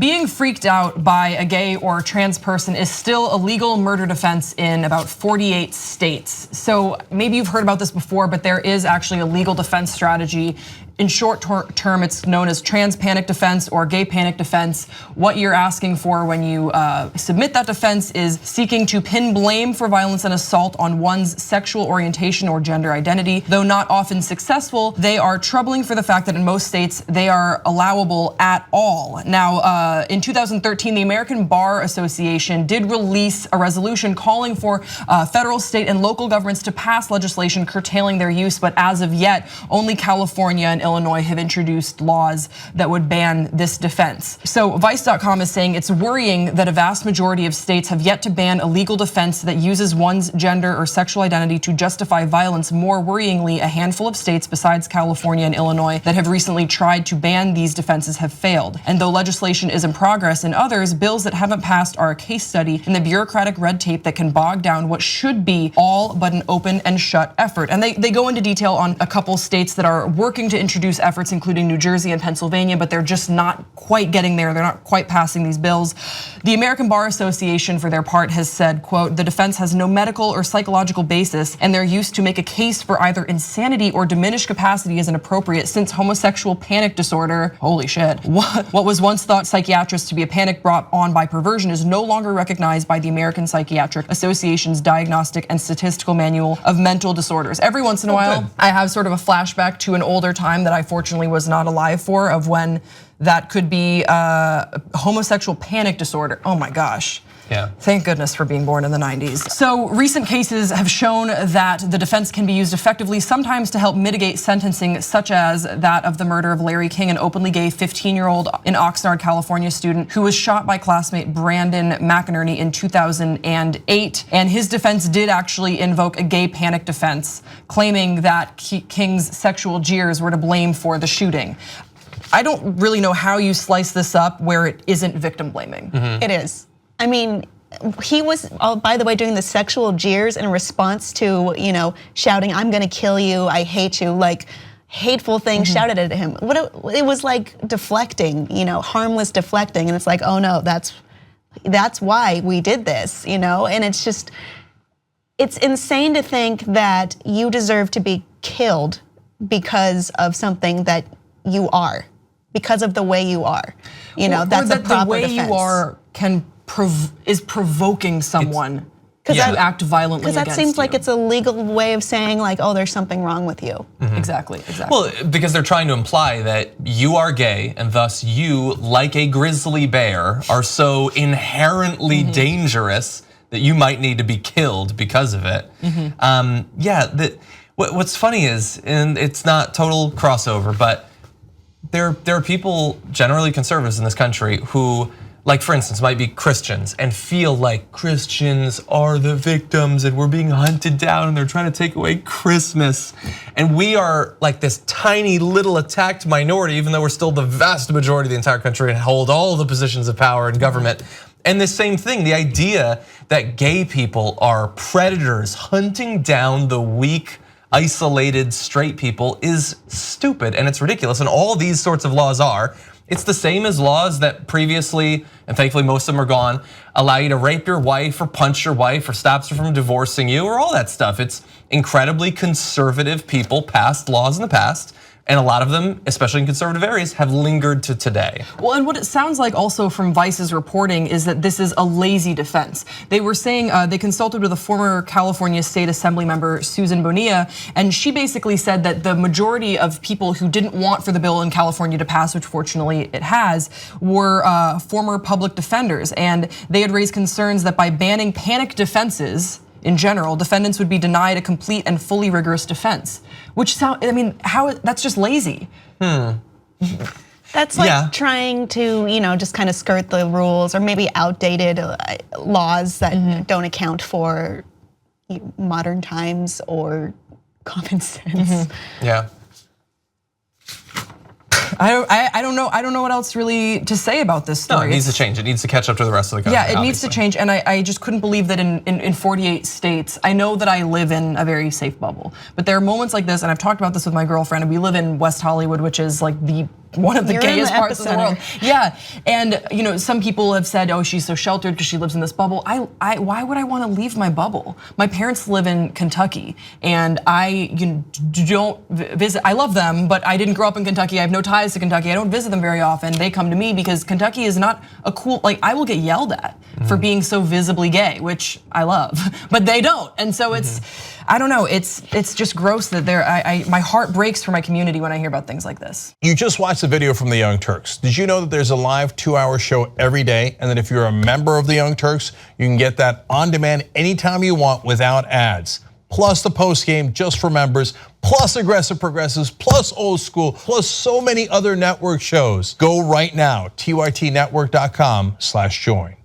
being freaked out by a gay or trans person is still a legal murder defense in about 48 states. So maybe you've heard about this before, but there is actually a legal defense strategy. In short term, it's known as trans panic defense or gay panic defense. What you're asking for when you submit that defense is seeking to pin blame for violence and assault on one's sexual orientation or gender identity. Though not often successful, they are troubling for the fact that in most states they are allowable at all. Now, in 2013, the American Bar Association did release a resolution calling for federal, state, and local governments to pass legislation curtailing their use, but as of yet, only California and Illinois have introduced laws that would ban this defense. So Vice.com is saying it's worrying that a vast majority of states have yet to ban a legal defense that uses one's gender or sexual identity to justify violence. More worryingly, a handful of states besides California and Illinois that have recently tried to ban these defenses have failed. And though legislation is in progress in others, bills that haven't passed are a case study in the bureaucratic red tape that can bog down what should be all but an open and shut effort. And they go into detail on a couple states that are working to introduce efforts, including New Jersey and Pennsylvania, but they're just not quite getting there. They're not quite passing these bills. The American Bar Association, for their part, has said, quote, the defense has no medical or psychological basis, and they're used to make a case for either insanity or diminished capacity as inappropriate since homosexual panic disorder, holy shit, what was once thought psychiatrists to be a panic brought on by perversion is no longer recognized by the American Psychiatric Association's Diagnostic and Statistical Manual of Mental Disorders. Every once in a while, I have sort of a flashback to an older time that I fortunately was not alive for, of when that could be homosexual panic disorder. Oh my gosh. Yeah. Thank goodness for being born in the 90s. So recent cases have shown that the defense can be used effectively, sometimes to help mitigate sentencing, such as that of the murder of Larry King, an openly gay 15-year-old in Oxnard, California student who was shot by classmate Brandon McInerney in 2008. And his defense did actually invoke a gay panic defense, claiming that King's sexual jeers were to blame for the shooting. I don't really know how you slice this up where it isn't victim blaming. It is. I mean, he was, by the way, doing the sexual jeers in response to, shouting, I'm gonna kill you, I hate you, like hateful things shouted at him. It was like deflecting, harmless deflecting. And it's like, oh no, that's why we did this, and it's just, it's insane to think that you deserve to be killed because of something that you are, because of the way you are. That's a proper the way defense. You are is provoking someone to act violently against you. Because that seems like it's a legal way of saying like, oh, there's something wrong with you. Exactly. Well, because they're trying to imply that you are gay and thus you, like a grizzly bear, are so inherently dangerous that you might need to be killed because of it. What's funny is, and it's not total crossover, but there are people, generally conservatives in this country, who, like for instance, might be Christians and feel like Christians are the victims and we're being hunted down and they're trying to take away Christmas. And we are like this tiny little attacked minority, even though we're still the vast majority of the entire country and hold all the positions of power in government. And the same thing, the idea that gay people are predators hunting down the weak, isolated straight people is stupid and it's ridiculous. And all these sorts of laws are. It's the same as laws that previously, and thankfully most of them are gone, allow you to rape your wife or punch your wife or stops her from divorcing you or all that stuff. It's incredibly conservative people passed laws in the past. And a lot of them, especially in conservative areas, have lingered to today. Well, and what it sounds like also from Vice's reporting is that this is a lazy defense. They were saying they consulted with a former California State Assembly member, Susan Bonilla, and she basically said that the majority of people who didn't want for the bill in California to pass, which fortunately it has, were former public defenders. And they had raised concerns that by banning panic defenses, in general, defendants would be denied a complete and fully rigorous defense, which that's just lazy. That's like trying to, just kind of skirt the rules or maybe outdated laws that don't account for modern times or common sense. Yeah. I don't know what else really to say about this story. No, it needs to change. It needs to catch up to the rest of the country. Yeah, it needs to change, and I just couldn't believe that in 48 states, I know that I live in a very safe bubble, but there are moments like this, and I've talked about this with my girlfriend, and we live in West Hollywood, which is like the one of the You're in gayest the parts of the world. Yeah, and some people have said, oh, she's so sheltered because she lives in this bubble. Why would I want to leave my bubble? My parents live in Kentucky, and I don't visit. I love them, but I didn't grow up in Kentucky. I have no ties to Kentucky. I don't visit them very often. They come to me because Kentucky is not a cool. Like, I will get yelled at for being so visibly gay, which I love, but they don't. And so it's, I don't know. It's just gross that my heart breaks for my community when I hear about things like this. You just watched the video from the Young Turks. Did you know that there's a live 2-hour show every day, and that if you're a member of the Young Turks, you can get that on demand anytime you want without ads? Plus the post game just for members, plus Aggressive Progressives, plus Old School, plus so many other network shows. Go right now, tytnetwork.com/join.